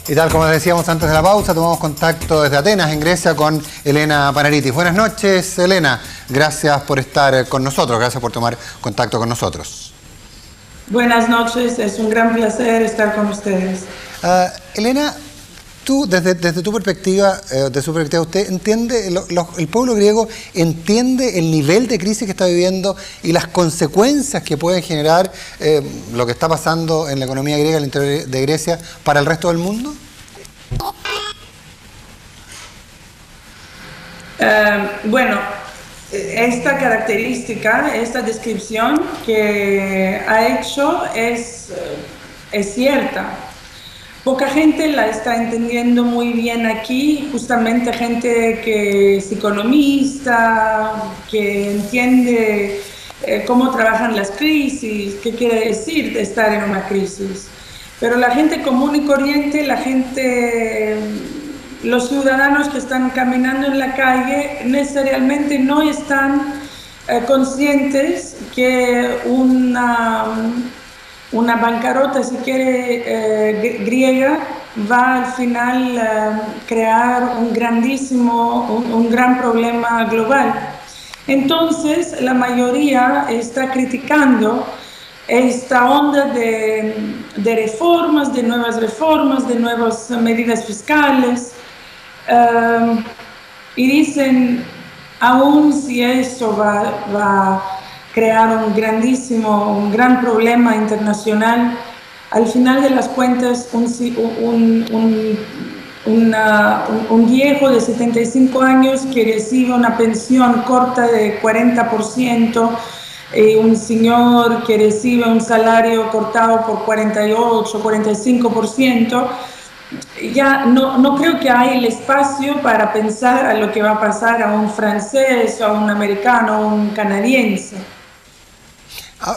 Y tal como decíamos antes de la pausa, tomamos contacto desde Atenas, en Grecia, con Elena Panaritis. Buenas noches, Elena. Gracias por estar con nosotros, gracias por tomar contacto con nosotros. Buenas noches, es un gran placer estar con ustedes. Elena, tú, desde tu perspectiva, ¿usted entiende, el pueblo griego entiende el nivel de crisis que está viviendo y las consecuencias que puede generar lo que está pasando en la economía griega, en el interior de Grecia, para el resto del mundo? Bueno, esta característica, esta descripción que ha hecho es cierta. Poca gente la está entendiendo muy bien aquí, justamente gente que es economista, que entiende cómo trabajan las crisis, qué quiere decir estar en una crisis. Pero la gente común y corriente, los ciudadanos que están caminando en la calle necesariamente no están conscientes que una bancarrota, si quiere, griega, va al final crear un gran problema global. Entonces, la mayoría está criticando esta onda de reformas, de nuevas medidas fiscales, y dicen, aún si eso va a crear un gran problema internacional, al final de las cuentas un viejo de 75 años que recibe una pensión corta de 40%, un señor que recibe un salario cortado por 48, 45%, ya no creo que hay el espacio para pensar a lo que va a pasar a un francés, a un americano, a un canadiense.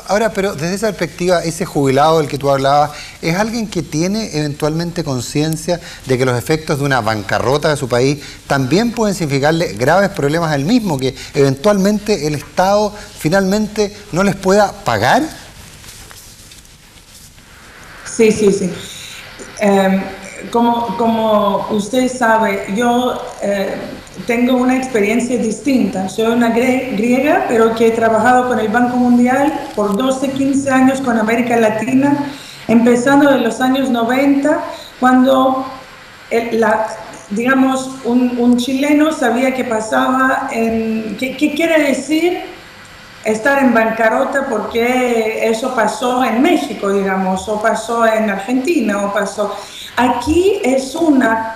Ahora, pero desde esa perspectiva, ese jubilado del que tú hablabas, ¿es alguien que tiene eventualmente conciencia de que los efectos de una bancarrota de su país también pueden significarle graves problemas al mismo, que eventualmente el Estado finalmente no les pueda pagar? Sí. Como usted sabe, yo tengo una experiencia distinta. Soy una griega, pero que he trabajado con el Banco Mundial por 12, 15 años con América Latina, empezando de los años 90, cuando un chileno sabía qué pasaba, qué quiere decir estar en bancarrota, porque eso pasó en México, digamos, o pasó en Argentina, o pasó... Aquí es una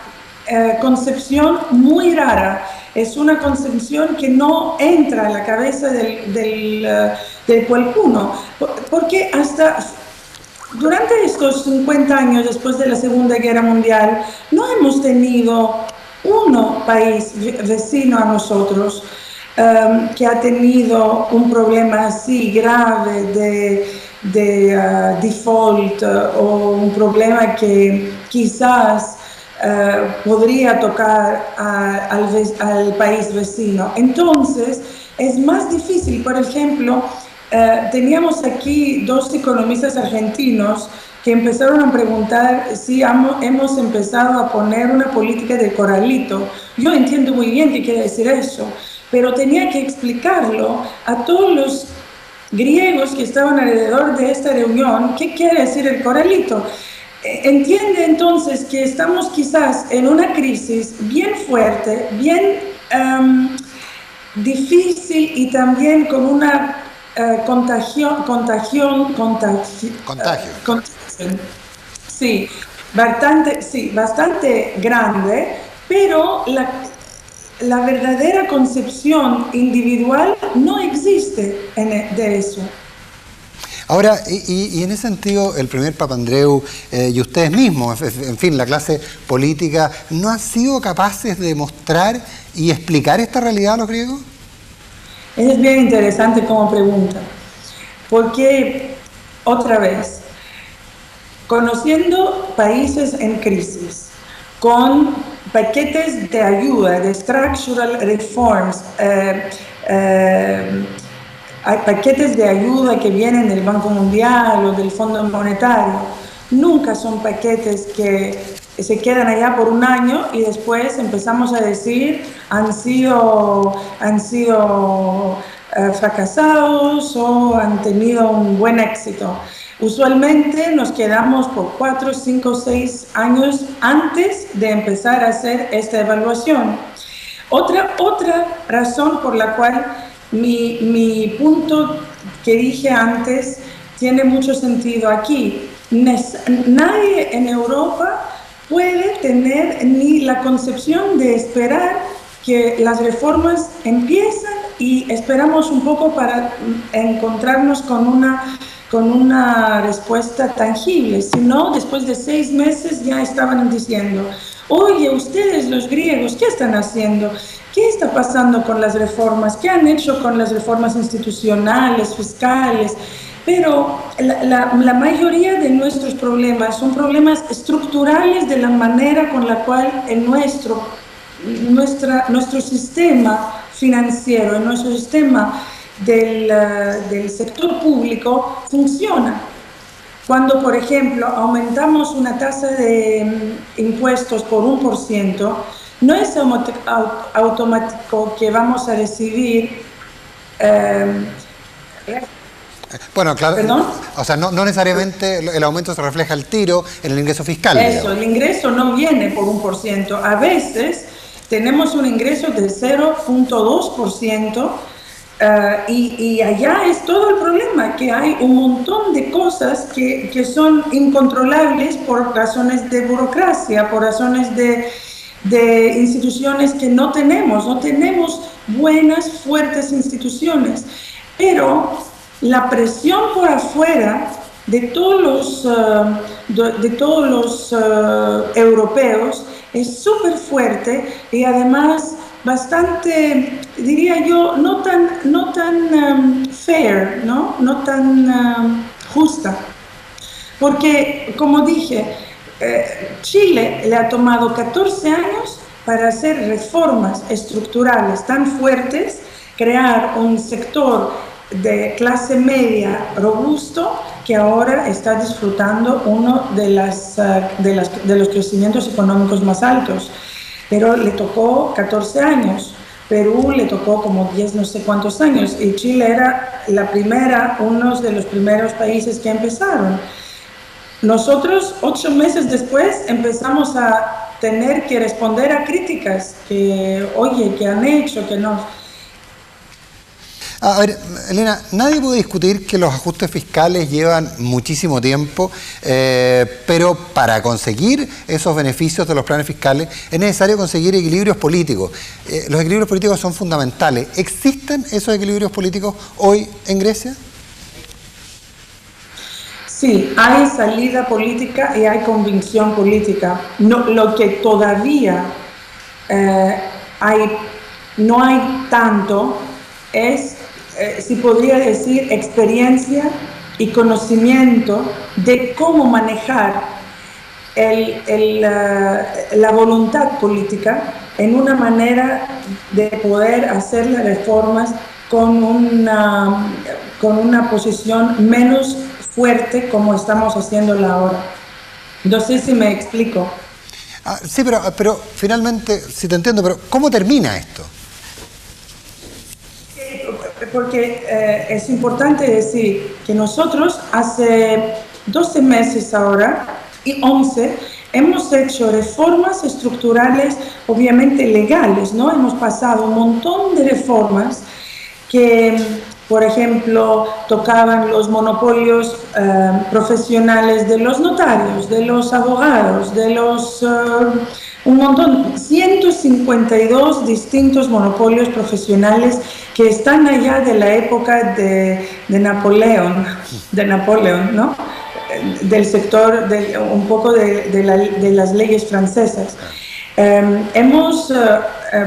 concepción muy rara, es una concepción que no entra en la cabeza del cualquiera, porque hasta durante estos 50 años después de la Segunda Guerra Mundial no hemos tenido un país vecino a nosotros que ha tenido un problema así grave de default, o un problema que quizás podría tocar al país vecino. Entonces, es más difícil. Por ejemplo, teníamos aquí dos economistas argentinos que empezaron a preguntar si hemos empezado a poner una política de corralito. Yo entiendo muy bien qué quiere decir eso, pero tenía que explicarlo a todos los griegos que estaban alrededor de esta reunión qué quiere decir el corralito. Entiende entonces que estamos quizás en una crisis bien fuerte, bien difícil, y también con una contagio. Sí, bastante grande, pero la verdadera concepción individual no existe de eso. Ahora, y en ese sentido, el primer Papandreou y ustedes mismos, en fin, la clase política, ¿no han sido capaces de mostrar y explicar esta realidad a los griegos? Es bien interesante como pregunta, porque, otra vez, conociendo países en crisis, con paquetes de ayuda, de structural reforms, hay paquetes de ayuda que vienen del Banco Mundial o del Fondo Monetario, nunca son paquetes que se quedan allá por un año y después empezamos a decir han sido fracasados o han tenido un buen éxito. Usualmente nos quedamos por 4, 5, 6 años antes de empezar a hacer esta evaluación. Otra razón por la cual mi punto que dije antes tiene mucho sentido aquí. Nadie en Europa puede tener ni la concepción de esperar que las reformas empiezan y esperamos un poco para encontrarnos con una respuesta tangible, sino después de 6 meses ya estaban diciendo, oye, ustedes los griegos, ¿qué están haciendo? ¿Qué está pasando con las reformas? ¿Qué han hecho con las reformas institucionales, fiscales? Pero la mayoría de nuestros problemas son problemas estructurales de la manera con la cual nuestro sistema financiero, nuestro sistema del sector público funciona. Cuando, por ejemplo, aumentamos una tasa de impuestos por 1%, no es automático que vamos a recibir... Bueno, claro. ¿Perdón? O sea, no necesariamente el aumento se refleja al tiro en el ingreso fiscal. Eso, digamos. el ingreso no viene por 1%. A veces tenemos un ingreso de 0.2%. Y allá es todo el problema, que hay un montón de cosas que son incontrolables por razones de burocracia, por razones de instituciones que no tenemos buenas, fuertes instituciones. Pero la presión por afuera de todos los europeos es súper fuerte y además bastante, diría yo, no tan fair, no tan justa. Porque, como dije, Chile le ha tomado 14 años para hacer reformas estructurales tan fuertes, crear un sector de clase media robusto que ahora está disfrutando uno de los crecimientos económicos más altos. Pero le tocó 14 años, Perú le tocó como 10 no sé cuántos años y Chile era uno de los primeros países que empezaron. Nosotros 8 meses después empezamos a tener que responder a críticas que, oye, que han hecho, que no... A ver, Elena, nadie puede discutir que los ajustes fiscales llevan muchísimo tiempo, pero para conseguir esos beneficios de los planes fiscales es necesario conseguir equilibrios políticos. Los equilibrios políticos son fundamentales. ¿Existen esos equilibrios políticos hoy en Grecia? Sí, hay salida política y hay convicción política. Lo que todavía no hay tanto es... si podría decir, experiencia y conocimiento de cómo manejar la voluntad política en una manera de poder hacer las reformas con una posición menos fuerte como estamos haciéndola ahora. No sé si me explico. Sí, pero finalmente, si te entiendo, pero ¿cómo termina esto? Porque es importante decir que nosotros hace 12 meses ahora y 11 hemos hecho reformas estructurales, obviamente legales, ¿no? Hemos pasado un montón de reformas que, por ejemplo, tocaban los monopolios profesionales de los notarios, de los abogados, de los... un montón, 152 distintos monopolios profesionales que están allá de la época de Napoleón, ¿no? Del sector, un poco de las leyes francesas. Hemos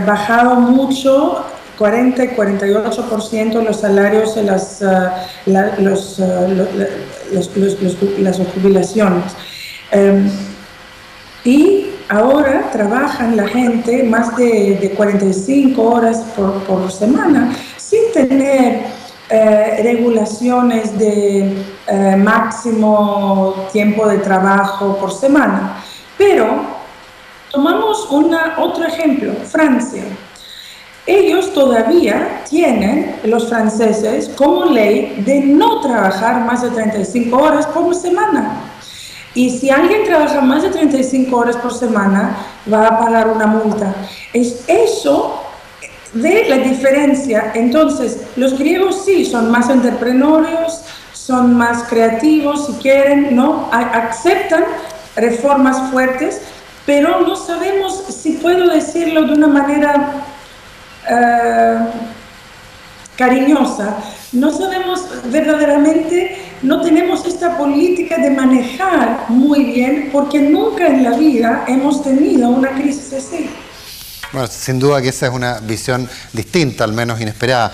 bajado mucho, 40 y 48% los salarios de las jubilaciones. Y ahora trabajan la gente más de 45 horas por semana sin tener regulaciones de máximo tiempo de trabajo por semana. Pero tomamos otro ejemplo, Francia. Ellos todavía tienen, los franceses, como ley de no trabajar más de 35 horas por semana. Y si alguien trabaja más de 35 horas por semana, va a pagar una multa. Es eso de la diferencia. Entonces, los griegos sí son más entreprenarios, son más creativos, si quieren, ¿no? Aceptan reformas fuertes, pero no sabemos, si puedo decirlo de una manera cariñosa, no sabemos verdaderamente, no tenemos esta política de manejar muy bien, porque nunca en la vida hemos tenido una crisis así. Bueno, sin duda que esa es una visión distinta, al menos inesperada.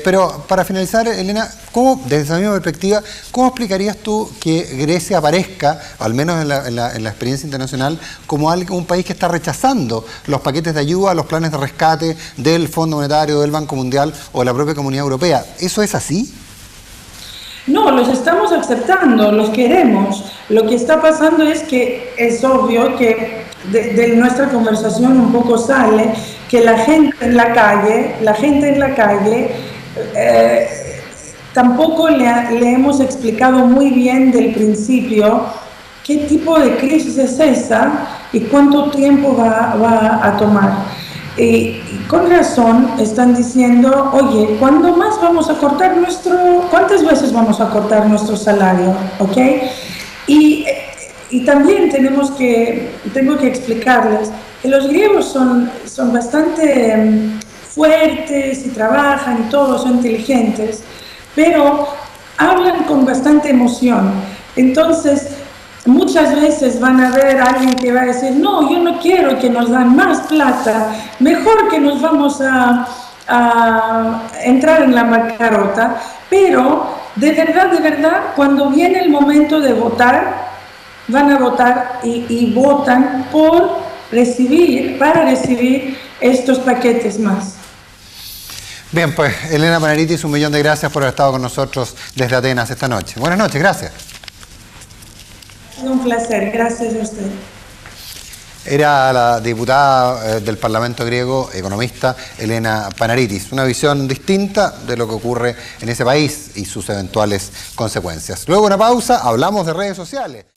Pero para finalizar, Elena, ¿cómo, desde esa misma perspectiva, cómo explicarías tú que Grecia aparezca, al menos en la experiencia internacional, como un país que está rechazando los paquetes de ayuda, los planes de rescate del Fondo Monetario, del Banco Mundial o de la propia Comunidad Europea? ¿Eso es así? No, los estamos aceptando, los queremos. Lo que está pasando es que es obvio que de nuestra conversación un poco sale que la gente en la calle tampoco le hemos explicado muy bien del principio qué tipo de crisis es esa y cuánto tiempo va a tomar. Y con razón están diciendo, oye, ¿cuántas veces vamos a cortar nuestro salario? ¿Ok? Y también tengo que explicarles que los griegos son bastante fuertes y trabajan y todo, son inteligentes, pero hablan con bastante emoción. Entonces, muchas veces van a ver a alguien que va a decir, no, yo no quiero que nos dan más plata, mejor que nos vamos a entrar en la bancarrota, pero de verdad, cuando viene el momento de votar, van a votar y votan para recibir estos paquetes más. Bien, pues Elena Panaritis, 1.000.000 de gracias por haber estado con nosotros desde Atenas esta noche. Buenas noches, gracias. Ha sido un placer, gracias a usted. Era la diputada del Parlamento griego, economista, Elena Panaritis. Una visión distinta de lo que ocurre en ese país y sus eventuales consecuencias. Luego de una pausa, hablamos de redes sociales.